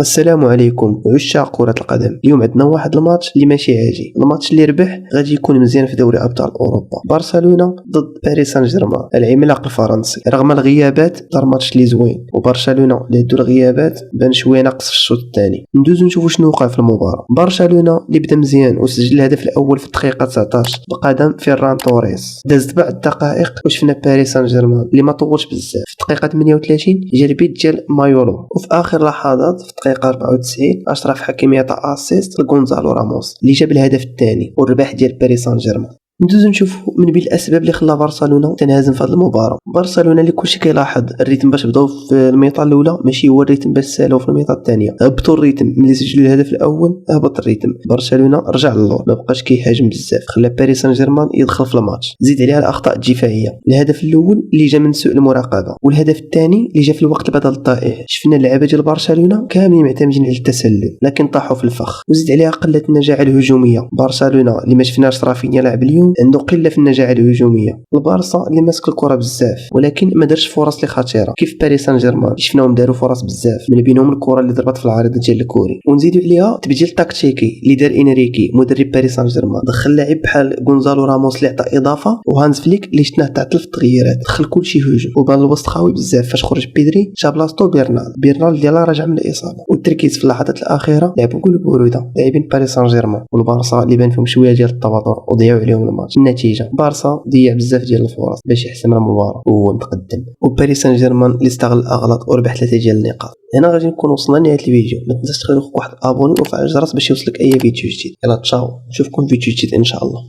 السلام عليكم عشاق كرة القدم. اليوم عندنا واحد الماتش اللي ماشي عادي. الماتش اللي ربح غادي يكون مزيان في دوري ابطال اوروبا. برشلونة ضد باريس سان جيرمان العملاق الفرنسي. رغم الغيابات دار ماتش اللي زوين، وبرشلونة اللي دو الغيابات بان شويه ناقص في الشوط الثاني. ندوزو نشوفوا شنو وقع في المباراة. برشلونة اللي بدا مزيان وسجل الهدف الاول في الدقيقة 19 بقدم فيران توريس. دازت بعض الدقائق وشفنا باريس سان جيرمان اللي ما طولش بزاف. في الدقيقة 38 جا البيت ديال مايولو، وفي اخر لحظات في الدقيقة 94 اشرف حكيمي عطى اسيست لغونزالو راموس اللي جاب الهدف الثاني والرباح ديال باريس سان جيرمان. ندوزو نشوفوا من بين الاسباب اللي خلى برشلونه تنهزم في هذه المباراه. برشلونه اللي كلشي كيلاحظ الريتم باش بداو في الميطه الاولى ماشي هو الريتم باش سالوا في الميطه الثانيه. هبطوا الريتم ملي سجلوا الهدف الاول، هبط الريتم. برشلونه رجع للور، ما بقاش كيهاجم بزاف، خلى باريس سان جيرمان يدخل في الماتش. زيد عليها الاخطاء الدفاعيه. الهدف الاول اللي جا من سوء المراقبه، والهدف الثاني اللي جا في الوقت بدل الطائح. شفنا اللعابه ديال برشلونه كاملين معتمدين على التسلل لكن طاحوا في الفخ. وزيد عليها قله النجاعه الهجوميه. برشلونه اللي ما شفناش رافينيا لاعب اليوم عنده قله في النجاعه الهجوميه. البارسا اللي ماسك الكره بزاف ولكن ما دارش فرص اللي خطيره كيف باريس سان جيرمان شفناهم داروا فرص بزاف، من بينهم الكره اللي ضربت في العارضه ديال الكوري. ونزيدوا عليها تبديل تكتيكي اللي دار انريكي مدرب باريس سان جيرمان. دخل لاعب بحال غونزالو راموس اللي عطى اضافه، وهانز فليك اللي شفناه تعطل في التغييرات، دخل كلشي هجوم. وبان الوسط خاوي بزاف فاش خرج بيدري جا بلاصتو بيرنال ديالها راجع من الاصابه. والتركيز في اللحظات الاخيره لعبوا بكل بروده لاعبين باريس سان جيرمان. والبارسا اللي بان فيهم شويه ديال التوتر وضيعوا عليهم الماتش. النتيجه بارسا ضيع بزاف ديال الفرص باش يحسم المباراه وهو متقدم، وباريس سان جيرمان اللي استغل الاغلاط وربح 3 ديال النقاط. هنا غادي نكون وصلنا لنهايه الفيديو. ما تنساش تخلي واحد ابوني وفعل الجرس باش يوصلك اي فيديو جديد. يلا تشاو، نشوفكم في فيديو جديد ان شاء الله.